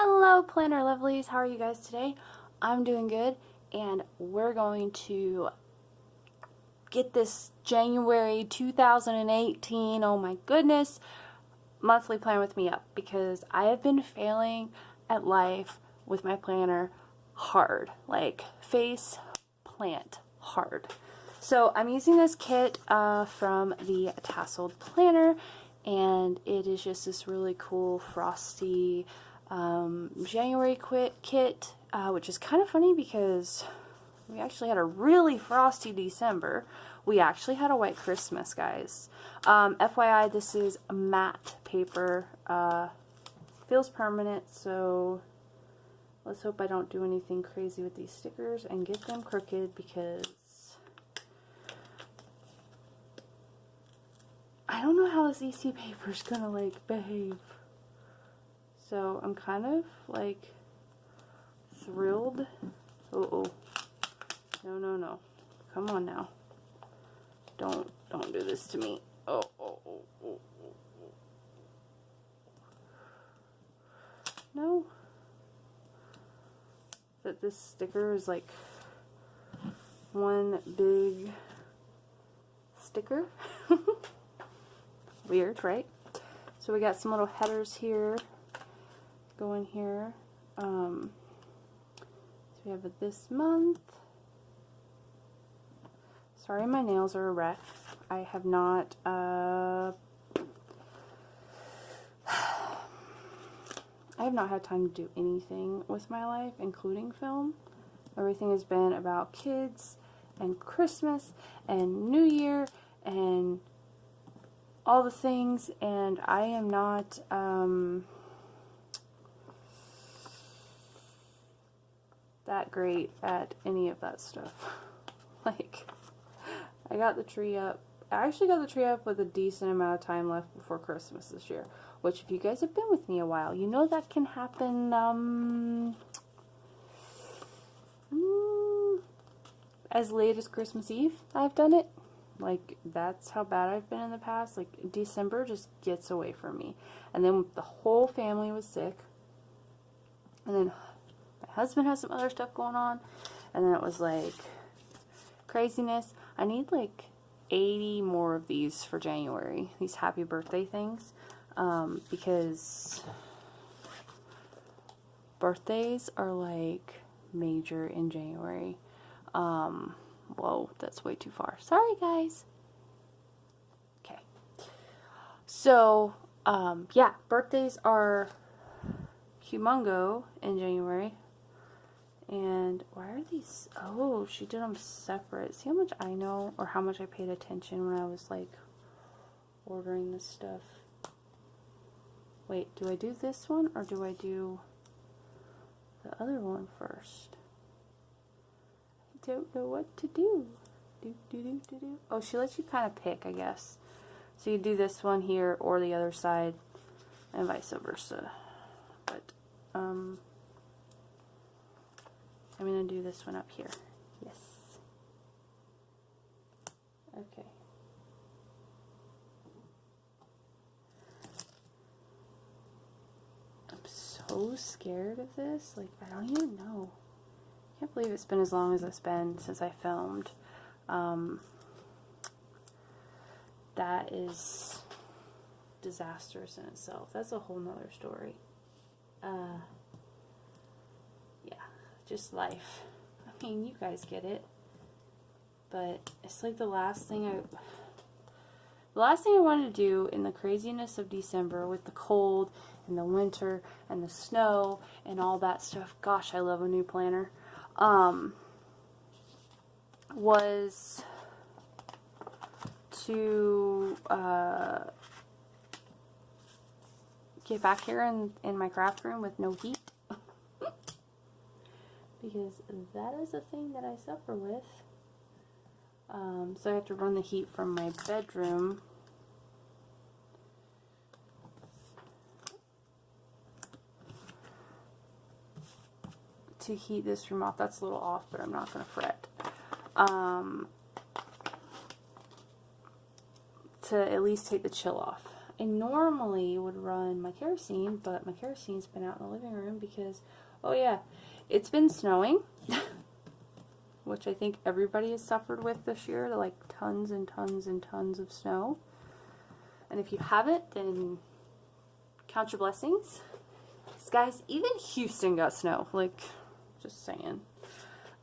Hello planner lovelies, how are you guys today? I'm doing good, and we're going to get this January 2018, oh my goodness, monthly plan with me up, because I have been failing at life with my planner hard, like face plant hard. So I'm using this kit from the Tasseled Planner, and it is just this really cool frosty January kit, which is kind of funny because we actually had a really frosty December. We actually had a white Christmas, guys. FYI, this is a matte paper. Feels permanent, so let's hope I don't do anything crazy with these stickers and get them crooked, because I don't know how this EC paper is gonna like behave. So I'm kind of like thrilled. No, no. Come on now. Don't do this to me. Oh. No. That this sticker is like one big sticker. Weird, right? So we got some little headers here. Go in here. So we have it this month. Sorry, my nails are a wreck. I have not had time to do anything with my life, including film. Everything has been about kids and Christmas and New Year and all the things, and I am not that great at any of that stuff. Like, I got the tree up. I actually got the tree up with a decent amount of time left before Christmas this year, which, if you guys have been with me a while, you know that can happen as late as Christmas Eve. I've done it. Like, that's how bad I've been in the past. Like, December just gets away from me. And then the whole family was sick. And then my husband has some other stuff going on. And then it was like craziness. I need like 80 more of these for January. These happy birthday things. Because birthdays are like major in January. Whoa, that's way too far. Sorry, guys. Okay. So, yeah, birthdays are humongo in January. And why are these? Oh, she did them separate. See how much I know, or how much I paid attention when I was like ordering this stuff. Wait, do I do this one or do I do the other one first? I don't know what to do. Oh, she lets you kind of pick, I guess. So you do this one here or the other side, and vice versa. But I'm gonna do this one up here. Yes. Okay. I'm so scared of this. Like, I don't even know. I can't believe it's been as long as it's been since I filmed. That is disastrous in itself. That's a whole nother story. Yeah, just life. I mean, you guys get it. But it's like the last thing I wanted to do in the craziness of December with the cold and the winter and the snow and all that stuff. Gosh, I love a new planner. Was to get back here in my craft room with no heat. Because that is a thing that I suffer with. So I have to run the heat from my bedroom to heat this room off. That's a little off, but I'm not going to fret. To at least take the chill off. I normally would run my kerosene, but my kerosene's been out in the living room because, oh yeah, it's been snowing, which I think everybody has suffered with this year, like tons and tons and tons of snow. And if you haven't, then count your blessings. Guys, even Houston got snow, like, just saying.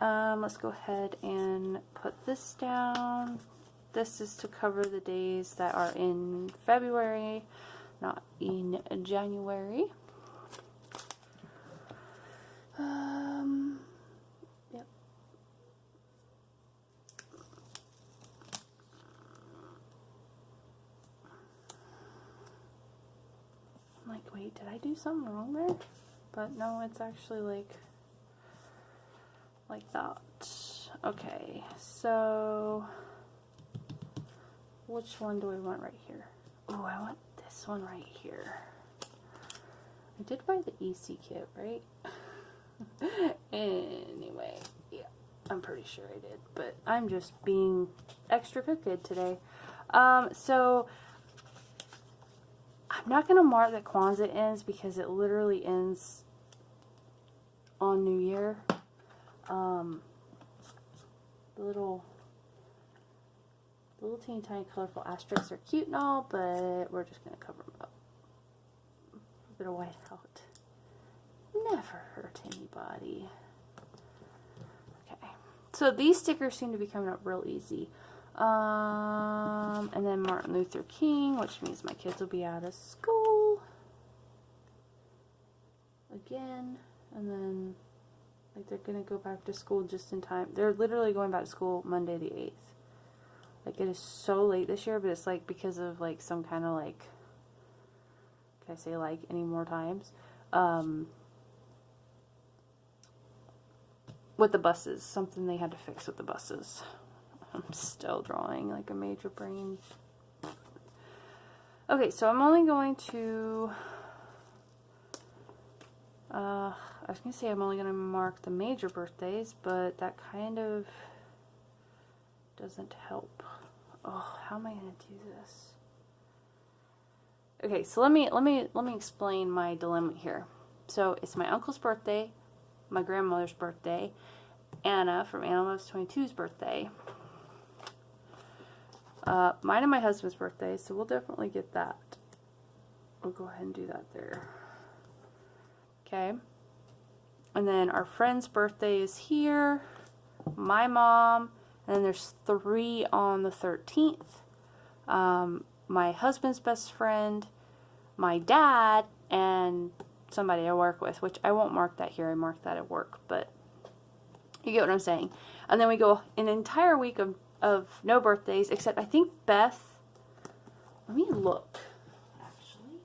Let's go ahead and put this down. This is to cover the days that are in February, not in January. Yep. I'm like, wait, did I do something wrong there? But no, it's actually like that. Okay, so which one do I want right here? Oh, I want this one right here. I did buy the EC kit, right? Anyway, yeah, I'm pretty sure I did, but I'm just being extra crooked today. So I'm not going to mark that Kwanzaa ends because it literally ends on New Year. The little teeny tiny colorful asterisks are cute and all, but we're just going to cover them up. A bit of white out. Never hurt anybody. Okay. So these stickers seem to be coming up real easy. And then Martin Luther King, which means my kids will be out of school again. And then, like, they're going to go back to school just in time. They're literally going back to school Monday the 8th. Like, it is so late this year, but it's, like, because of, like, some kind of, like, can I say, like, any more times? With the buses. Something they had to fix with the buses. I'm still drawing, like, a major brain. Okay, so I'm only going to... I was going to say I'm only going to mark the major birthdays, but that kind of doesn't help. Oh, how am I going to do this? Okay, so let me explain my dilemma here. So it's my uncle's birthday, my grandmother's birthday, Anna from Anna Loves 22's birthday, mine and my husband's birthday, so we'll definitely get that. We'll go ahead and do that there. Okay. And then our friend's birthday is here, my mom, and then there's 3 on the 13th. My husband's best friend, my dad, and somebody I work with, which I won't mark that here, I mark that at work, but you get what I'm saying. And then we go an entire week of no birthdays, except I think Beth, let me look, actually.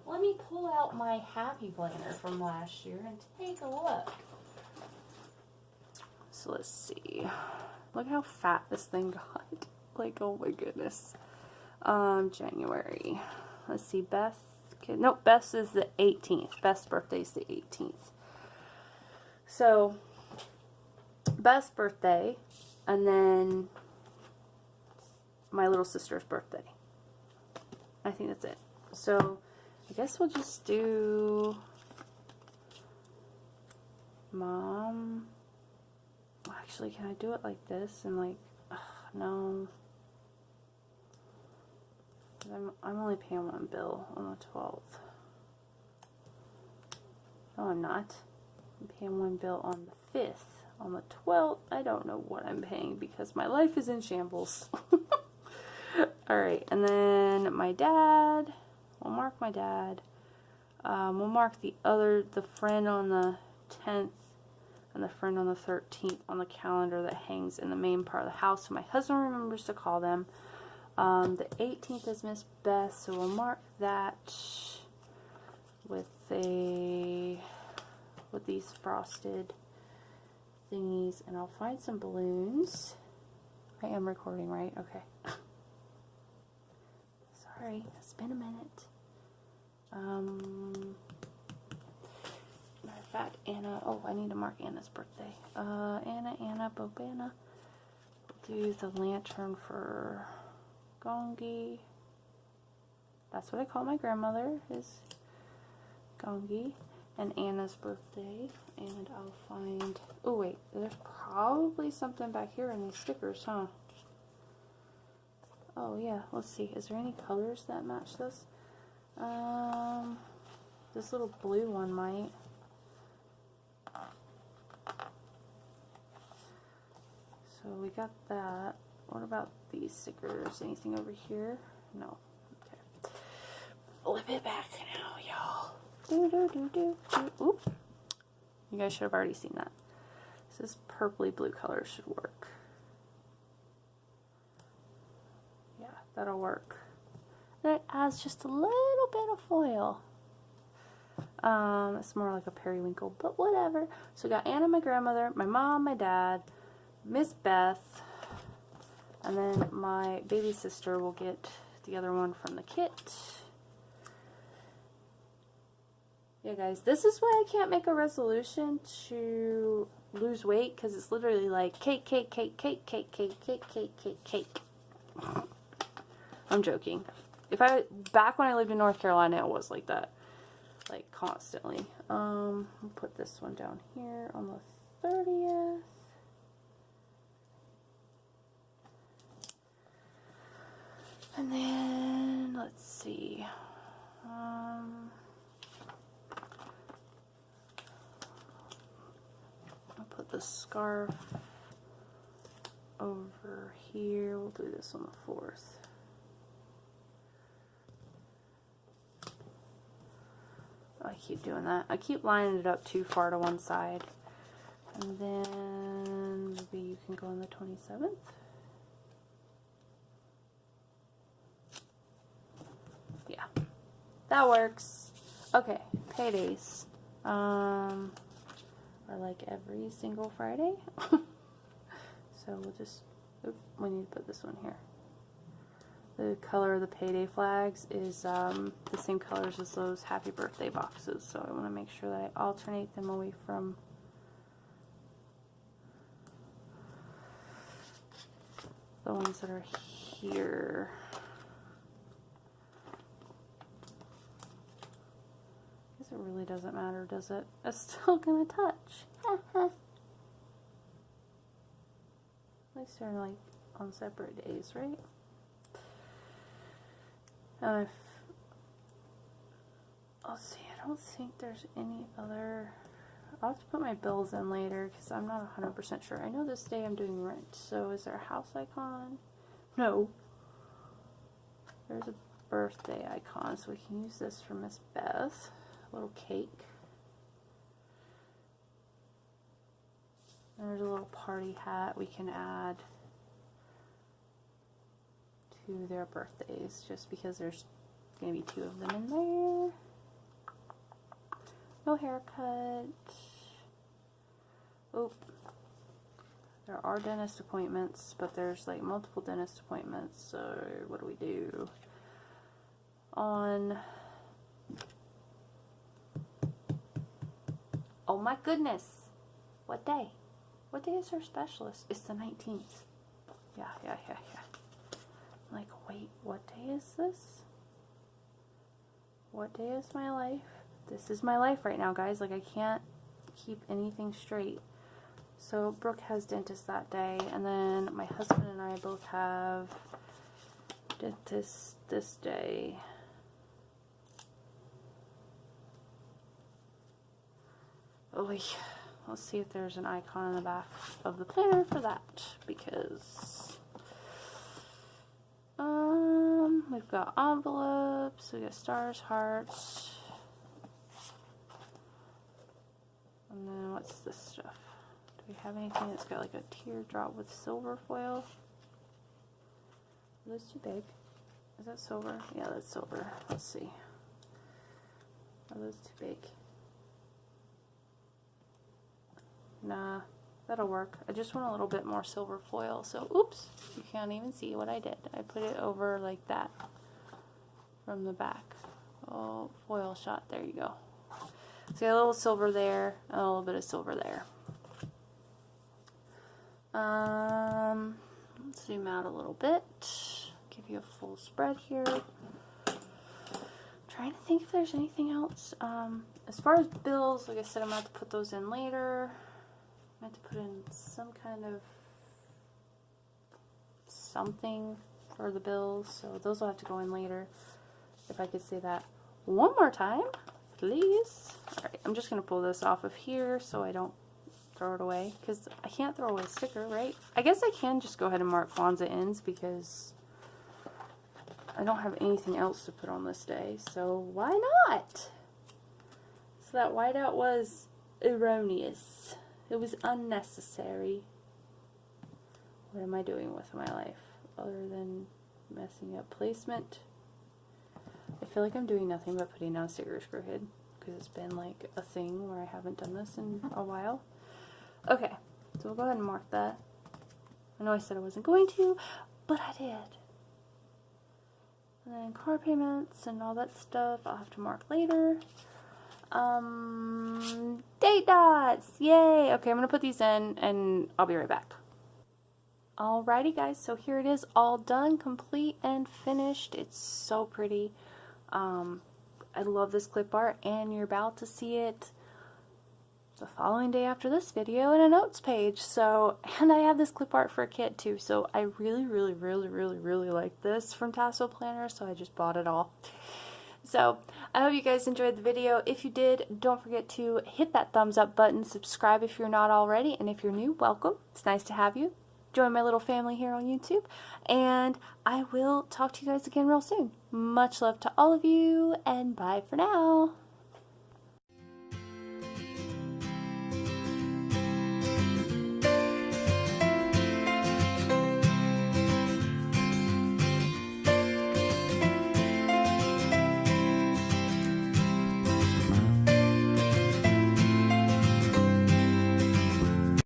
Let me pull out my Happy Planner from last year and take a look. So let's see. Look how fat this thing got. Like, oh my goodness. January. Let's see, Beth. Nope, Beth's is the 18th. Beth's birthday is the 18th. So, Beth's birthday, and then my little sister's birthday. I think that's it. So, I guess we'll just do Mom. Actually, can I do it like this? And like, no. I'm only paying one bill on the 12th. No, I'm not. I'm paying one bill on the 5th. On the 12th, I don't know what I'm paying because my life is in shambles. Alright, and then my dad. We'll mark my dad. We'll mark the friend on the 10th and the friend on the 13th on the calendar that hangs in the main part of the house, so my husband remembers to call them. The 18th is Miss Beth, so we'll mark that with these frosted thingies, and I'll find some balloons. I am recording, right? Okay. Sorry, it's been a minute. Matter of fact, Anna, oh, I need to mark Anna's birthday. Anna, Bobana. We'll do the lantern for Gongi. That's what I call my grandmother, is Gongi, and Anna's birthday. And I'll find, oh wait, there's probably something back here in these stickers, huh? Oh yeah, let's see, is there any colors that match this? This little blue one might. So we got that. What about these stickers? Anything over here? No. Okay. Flip it back now, y'all. Do do do do do. Oop. You guys should have already seen that. So this purpley blue color should work. Yeah, that'll work. And it adds just a little bit of foil. It's more like a periwinkle, but whatever. So we got Anna, my grandmother, my mom, my dad, Miss Beth, and then my baby sister will get the other one from the kit. Yeah, guys, this is why I can't make a resolution to lose weight, because it's literally like cake, cake, cake, cake, cake, cake, cake, cake, cake, cake. I'm joking. Back when I lived in North Carolina, it was like that. Like, constantly. I'll put this one down here on the 30th. And then, let's see. I'll put the scarf over here. We'll do this on the 4th. I keep doing that. I keep lining it up too far to one side. And then maybe you can go on the 27th. Yeah, that works. Okay, paydays are like every single Friday. So we'll just, we need to put this one here. The color of the payday flags is the same colors as those happy birthday boxes, so I want to make sure that I alternate them away from the ones that are here. I guess it really doesn't matter, does it? It's still gonna touch. At least they're like on separate days, right? Let's see, I don't think there's any other. I'll have to put my bills in later because I'm not 100% sure. I know this day I'm doing rent, so is there a house icon? No. There's a birthday icon, so we can use this for Miss Beth. A little cake. There's a little party hat we can add to their birthdays, just because there's going to be 2 of them in there. No haircut. Oh, there are dentist appointments, but there's like multiple dentist appointments, so what do we do? On, oh my goodness, what day? What day is her specialist? It's the 19th. Yeah. Like, wait, what day is this? What day is my life? This is my life right now, guys. Like, I can't keep anything straight. So, Brooke has dentist that day, and then my husband and I both have dentist this day. Oh, yeah. Let's see if there's an icon in the back of the planner for that, because we've got envelopes, we got stars, hearts, and then what's this stuff? Do we have anything that's got like a teardrop with silver foil? Are those too big? Is that silver? Yeah, that's silver. Let's see. Are those too big? Nah, that'll work. I just want a little bit more silver foil. So, oops, you can't even see what I did. I put it over like that from the back. Oh, foil shot. There you go. See, a little silver there, and a little bit of silver there. Let's zoom out a little bit. Give you a full spread here. trying to think if there's anything else. As far as bills, like I said, I'm going to have to put those in later. I have to put in some kind of something for the bills, so those will have to go in later. If I could say that one more time, please. Alright, I'm just going to pull this off of here so I don't throw it away, because I can't throw away a sticker, right? I guess I can just go ahead and mark Kwanzaa ends because I don't have anything else to put on this day, so why not? So that whiteout was erroneous. It was unnecessary. What am I doing with my life other than messing up placement? I feel like I'm doing nothing but putting down sticker screw head because it's been like a thing where I haven't done this in a while. Okay, so we'll go ahead and mark that. I know I said I wasn't going to, but I did. And then car payments and all that stuff I'll have to mark later. Date dots! Yay! Okay, I'm going to put these in and I'll be right back. Alrighty guys, so here it is, all done, complete, and finished. It's so pretty. I love this clip art, and you're about to see it the following day after this video in a notes page. So, and I have this clip art for a kit too, so I really like this from Tasseled Planner, so I just bought it all. So, I hope you guys enjoyed the video. If you did, don't forget to hit that thumbs up button, subscribe if you're not already, and if you're new, welcome. It's nice to have you. Join my little family here on YouTube, and I will talk to you guys again real soon. Much love to all of you, and bye for now.